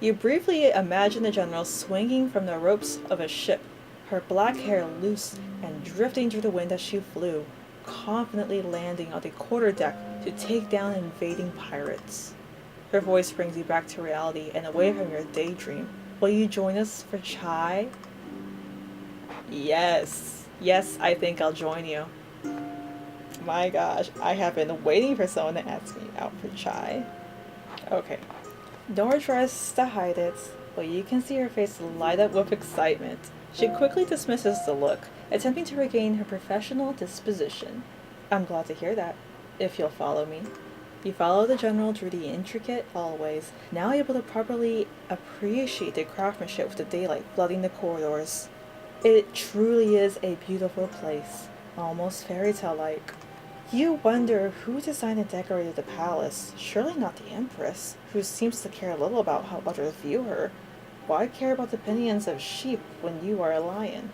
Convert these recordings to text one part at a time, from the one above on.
You briefly imagine the general swinging from the ropes of a ship, her black hair loose and drifting through the wind as she flew, confidently landing on the quarterdeck to take down invading pirates. Her voice brings you back to reality and away from your daydream. Will you join us for chai? Yes. Yes, I think I'll join you. My gosh, I have been waiting for someone to ask me out for chai. Okay. Nora tries to hide it, but you can see her face light up with excitement. She quickly dismisses the look, attempting to regain her professional disposition. I'm glad to hear that, if you'll follow me. You follow the general through the intricate hallways, now able to properly appreciate the craftsmanship with the daylight flooding the corridors. It truly is a beautiful place, almost fairy tale-like. You wonder who designed and decorated the palace. Surely not the Empress, who seems to care little about how others view her. Why care about the opinions of sheep when you are a lion?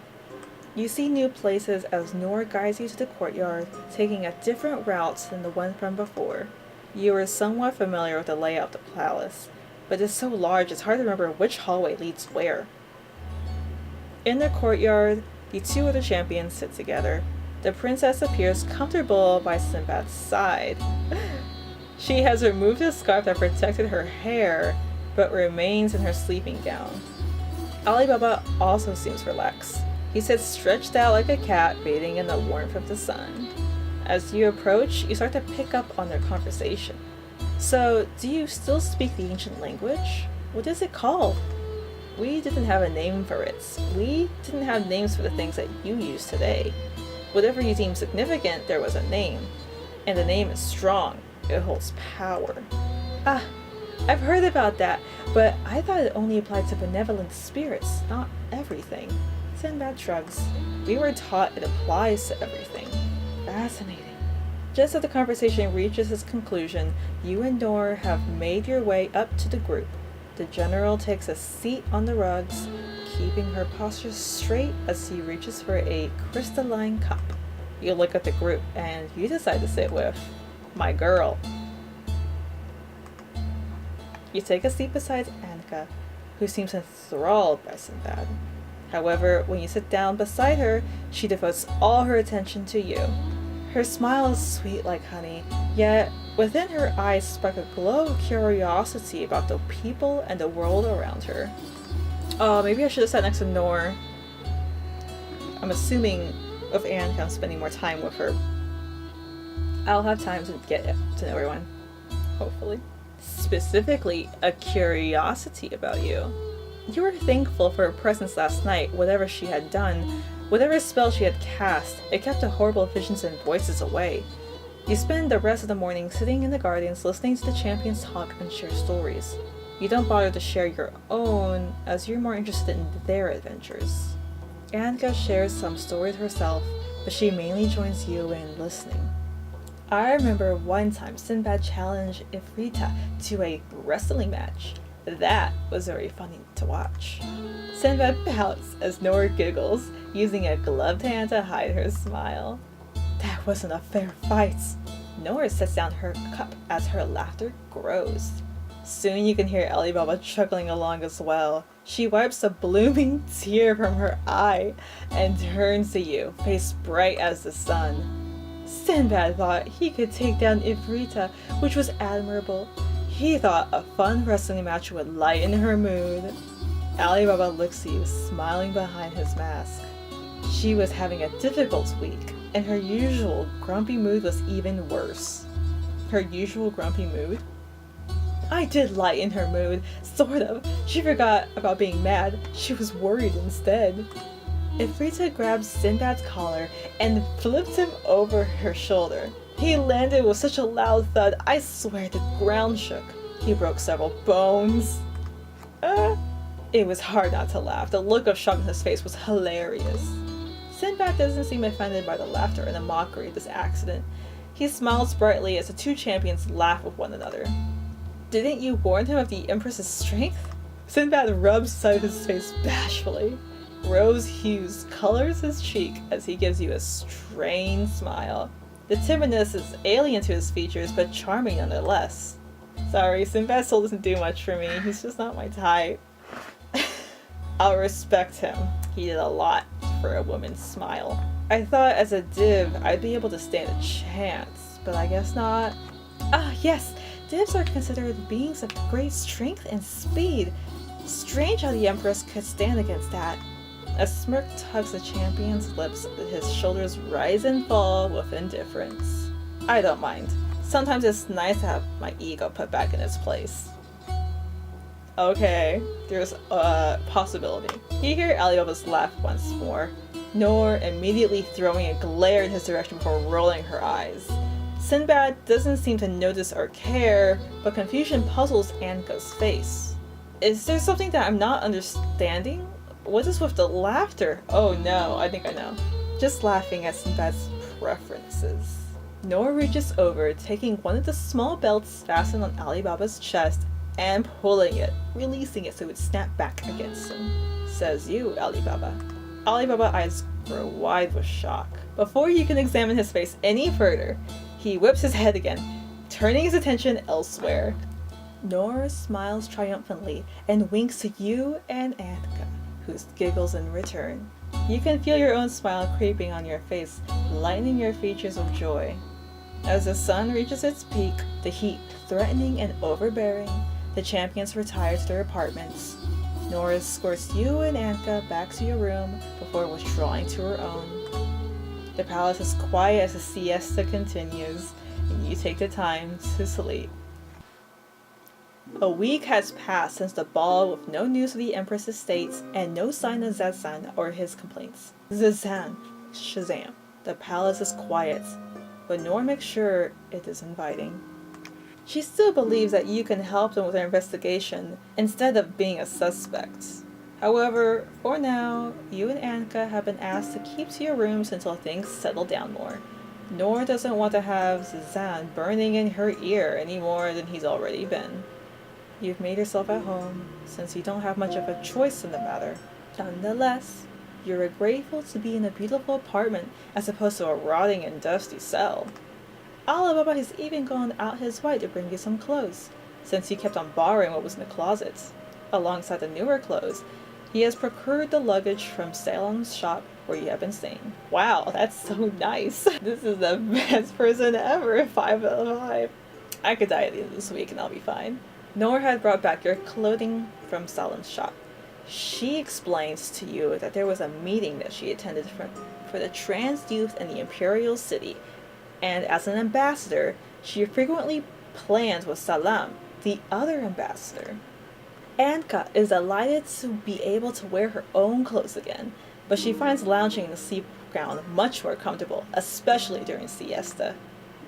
You see new places as Nora guides you to the courtyard, taking a different route than the one from before. You are somewhat familiar with the layout of the palace, but it's so large it's hard to remember which hallway leads where. In the courtyard, the two other champions sit together. The princess appears comfortable by Sinbad's side. She has removed the scarf that protected her hair, but remains in her sleeping gown. Ali Baba also seems relaxed. He sits stretched out like a cat, bathing in the warmth of the sun. As you approach, you start to pick up on their conversation. So, do you still speak the ancient language? What is it called? We didn't have a name for it. We didn't have names for the things that you use today. Whatever you deem significant, there was a name. And the name is strong. It holds power. Ah, I've heard about that, but I thought it only applied to benevolent spirits, not everything. Sinbad shrugs. We were taught it applies to everything. Fascinating. Just as the conversation reaches its conclusion, you and Nor have made your way up to the group. The general takes a seat on the rugs, keeping her posture straight as he reaches for a crystalline cup. You look at the group and you decide to sit with my girl. You take a seat beside Annika, who seems enthralled by Sinbad. However, when you sit down beside her, she devotes all her attention to you. Her smile is sweet like honey, yet within her eyes spark a glow of curiosity about the people and the world around her. Oh, maybe I should have sat next to Nor. I'm assuming with Annika I'm spending more time with her. I'll have time to get to know everyone. Hopefully. Specifically, a curiosity about you. You were thankful for her presence last night, whatever she had done, whatever spell she had cast, it kept the horrible visions and voices away. You spend the rest of the morning sitting in the gardens listening to the champions talk and share stories. You don't bother to share your own, as you're more interested in their adventures. Annika shares some stories herself, but she mainly joins you in listening. I remember one time Sinbad challenged Ifrita to a wrestling match. That was very funny to watch. Sinbad pouts as Nora giggles, using a gloved hand to hide her smile. That wasn't a fair fight. Nora sets down her cup as her laughter grows. Soon you can hear Ali Baba chuckling along as well. She wipes a blooming tear from her eye and turns to you, face bright as the sun. Sinbad thought he could take down Ifrita, which was admirable. He thought a fun wrestling match would lighten her mood. Ali Baba looks at you, smiling behind his mask. She was having a difficult week, and her usual grumpy mood was even worse. Her usual grumpy mood? I did lighten her mood, sort of. She forgot about being mad. She was worried instead. Ifrita grabbed Sinbad's collar and flipped him over her shoulder. He landed with such a loud thud, I swear the ground shook. He broke several bones. It was hard not to laugh. The look of shock on his face was hilarious. Sinbad doesn't seem offended by the laughter and the mockery of this accident. He smiles brightly as the two champions laugh with one another. Didn't you warn him of the Empress's strength? Sinbad rubs the side of his face bashfully. Rose hues colors his cheek as he gives you a strained smile. The timidness is alien to his features, but charming nonetheless. Sorry, Sinbad still doesn't do much for me. He's just not my type. I'll respect him. He did a lot for a woman's smile. I thought as a div I'd be able to stand a chance, but I guess not. Ah, yes! Divs are considered beings of great strength and speed. Strange how the Empress could stand against that. A smirk tugs the champion's lips, his shoulders rise and fall with indifference. I don't mind. Sometimes it's nice to have my ego put back in its place. Okay, there's a possibility. You hear Alibaba's laugh once more, Noor immediately throwing a glare in his direction before rolling her eyes. Sinbad doesn't seem to notice or care, but confusion puzzles Anka's face. Is there something that I'm not understanding? What is with the laughter? Oh no, I think I know. Just laughing at Sinbad's preferences. Noor reaches over, taking one of the small belts fastened on Alibaba's chest and pulling it, releasing it so it would snap back against him. Says you, Alibaba. Alibaba's eyes grow wide with shock. Before you can examine his face any further, he whips his head again, turning his attention elsewhere. Noor smiles triumphantly and winks to you and Anka, who giggles in return. You can feel your own smile creeping on your face, lightening your features with joy. As the sun reaches its peak, the heat threatening and overbearing, the champions retire to their apartments. Noor escorts you and Anka back to your room before withdrawing to her own. The palace is quiet as the siesta continues, and you take the time to sleep. A week has passed since the ball with no news of the Empress's states and no sign of Zazan or his complaints. Zazan, Shazam. The palace is quiet, but Noor makes sure it is inviting. She still believes that you can help them with their investigation instead of being a suspect. However, for now, you and Anka have been asked to keep to your rooms until things settle down more. Noor doesn't want to have Zazan burning in her ear any more than he's already been. You've made yourself at home, since you don't have much of a choice in the matter. Nonetheless, you're grateful to be in a beautiful apartment as opposed to a rotting and dusty cell. Alibaba has even gone out his way to bring you some clothes, since you kept on borrowing what was in the closets. Alongside the newer clothes, he has procured the luggage from Salem's shop where you have been staying. Wow, that's so nice. This is the best person ever, 5 out of 5. I could die at the end of this week and I'll be fine. Noor had brought back your clothing from Salem's shop. She explains to you that there was a meeting that she attended for the trans youth in the Imperial City, and as an ambassador, she frequently plans with Salam, the other ambassador. Anka is delighted to be able to wear her own clothes again, but she finds lounging in the sleep gown much more comfortable, especially during siesta.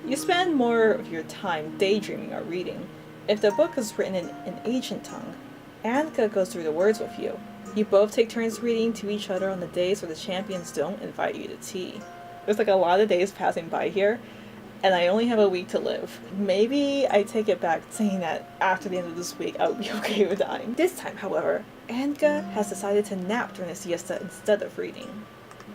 You spend more of your time daydreaming or reading. If the book is written in an ancient tongue, Anka goes through the words with you. You both take turns reading to each other on the days where the champions don't invite you to tea. There's like a lot of days passing by here, and I only have a week to live. Maybe I take it back saying that after the end of this week I would be okay with dying. This time, however, Anka has decided to nap during the siesta instead of reading.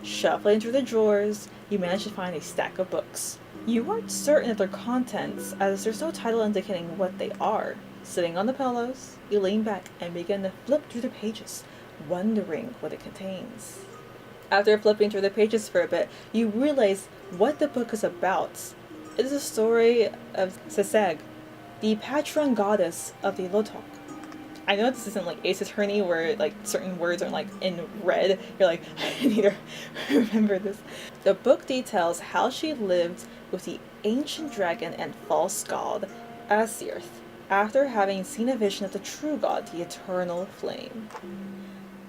Shuffling through the drawers, you manage to find a stack of books. You aren't certain of their contents, as there's no title indicating what they are. Sitting on the pillows, you lean back and begin to flip through the pages, wondering what it contains. After flipping through the pages for a bit, you realize what the book is about. It is a story of Seseg, the patron goddess of the Lotok. I know this isn't like Ace Attorney where like certain words are like in red. You're like, I need to remember this. The book details how she lived with the ancient dragon and false god, Asif, after having seen a vision of the true god, the eternal flame.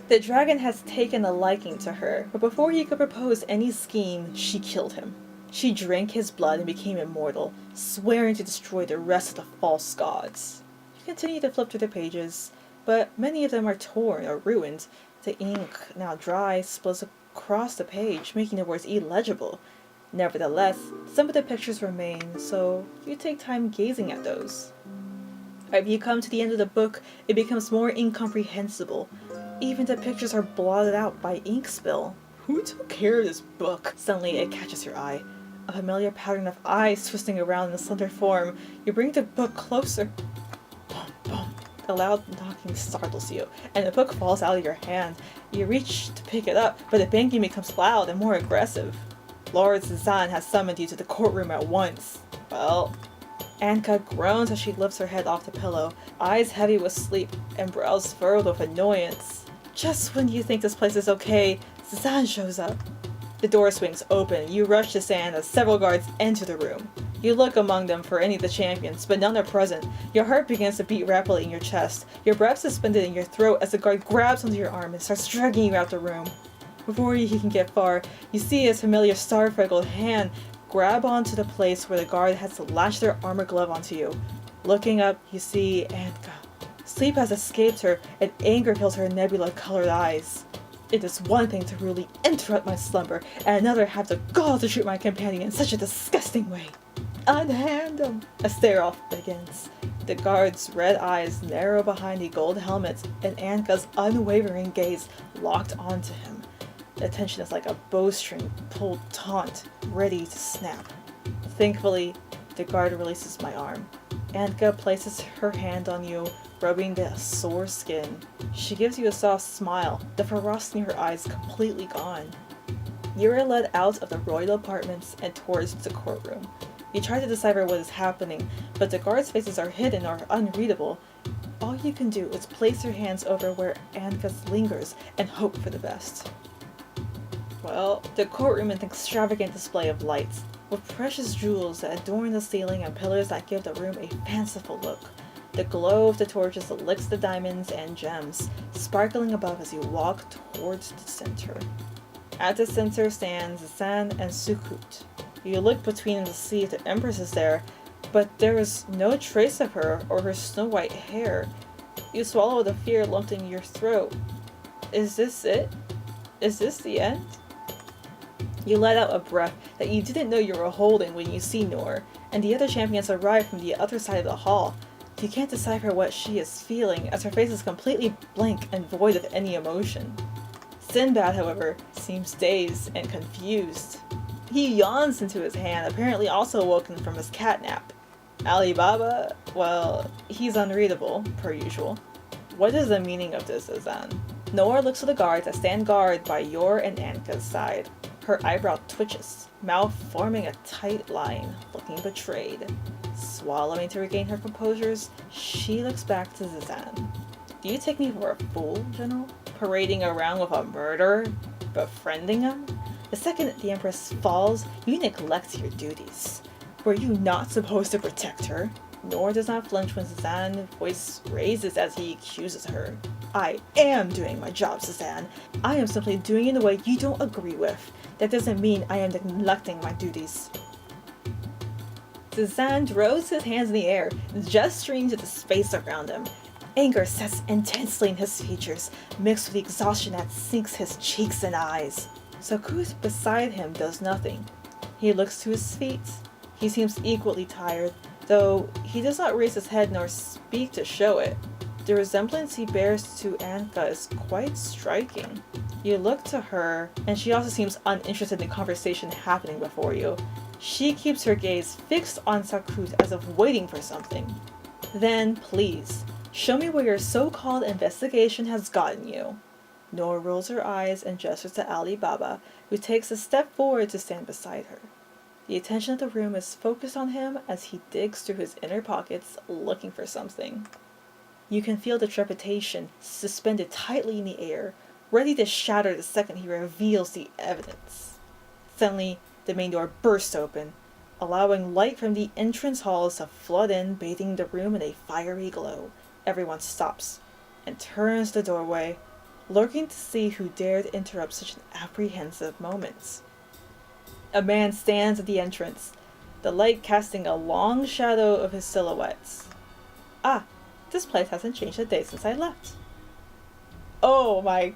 The dragon has taken a liking to her, but before he could propose any scheme, she killed him. She drank his blood and became immortal, swearing to destroy the rest of the false gods. You continue to flip through the pages, but many of them are torn or ruined. The ink, now dry, splits across the page, making the words illegible. Nevertheless, some of the pictures remain, so you take time gazing at those. If you come to the end of the book, it becomes more incomprehensible. Even the pictures are blotted out by ink spill. Who took care of this book? Suddenly it catches your eye. A familiar pattern of eyes twisting around in a slender form. You bring the book closer. A loud knocking startles you, and the book falls out of your hand. You reach to pick it up, but the banging becomes loud and more aggressive. Lord Zan has summoned you to the courtroom at once. Well, Anka groans as she lifts her head off the pillow, eyes heavy with sleep and brows furrowed with annoyance. Just when you think this place is okay, Zan shows up. The door swings open. You rush to Zan as several guards enter the room. You look among them for any of the champions, but none are present. Your heart begins to beat rapidly in your chest, your breath suspended in your throat as the guard grabs onto your arm and starts dragging you out the room. Before he can get far, you see his familiar star-freckled hand grab onto the place where the guard has lashed their armor glove onto you. Looking up, you see Anka. Sleep has escaped her, and anger fills her nebula-colored eyes. It is one thing to rudely interrupt my slumber, and another have the gall to treat my companion in such a disgusting way. Unhand him! A stare-off begins. The guard's red eyes narrow behind the gold helmets, and Anka's unwavering gaze locked onto him. The tension is like a bowstring pulled taut, ready to snap. Thankfully, the guard releases my arm. Anka places her hand on you, rubbing the sore skin. She gives you a soft smile, the ferocity in her eyes completely gone. You are led out of the royal apartments and towards the courtroom. You try to decipher what is happening, but the guards' faces are hidden or unreadable. All you can do is place your hands over where Anka's lingers and hope for the best. Well, the courtroom is an extravagant display of lights, with precious jewels that adorn the ceiling and pillars that give the room a fanciful look. The glow of the torches licks the diamonds and gems, sparkling above as you walk towards the center. At the center stands Zan and Sukut. You look between to see if the Empress is there, but there is no trace of her or her snow-white hair. You swallow the fear lumped in your throat. Is this it? Is this the end? You let out a breath that you didn't know you were holding when you see Noor, and the other champions arrive from the other side of the hall. You can't decipher what she is feeling, as her face is completely blank and void of any emotion. Sinbad, however, seems dazed and confused. He yawns into his hand, apparently also awoken from his catnap. Ali Baba, well, he's unreadable, per usual. What is the meaning of this, Zan? Noor looks to the guards that stand guard by your and Anka's side. Her eyebrow twitches, mouth forming a tight line, looking betrayed. Swallowing to regain her composure, she looks back to Zan. Do you take me for a fool, General? Parading around with a murderer? Befriending him? The second the Empress falls, you neglect your duties. Were you not supposed to protect her? Noor does not flinch when Zan's voice raises as he accuses her. I am doing my job, Zan. I am simply doing it in a way you don't agree with. That doesn't mean I am neglecting my duties. Zan throws his hands in the air, gesturing to the space around him. Anger sets intensely in his features, mixed with the exhaustion that sinks his cheeks and eyes. Sukut beside him does nothing. He looks to his feet. He seems equally tired, though he does not raise his head nor speak to show it. The resemblance he bears to Anka is quite striking. You look to her, and she also seems uninterested in the conversation happening before you. She keeps her gaze fixed on Sukut as if waiting for something. Then, please, show me where your so-called investigation has gotten you. Noor rolls her eyes and gestures to Ali Baba, who takes a step forward to stand beside her. The attention of the room is focused on him as he digs through his inner pockets looking for something. You can feel the trepidation suspended tightly in the air, ready to shatter the second he reveals the evidence. Suddenly, the main door bursts open, allowing light from the entrance halls to flood in, bathing the room in a fiery glow. Everyone stops and turns the doorway, lurking to see who dared interrupt such an apprehensive moment. A man stands at the entrance, the light casting a long shadow of his silhouette. Ah, this place hasn't changed a day since I left. Oh my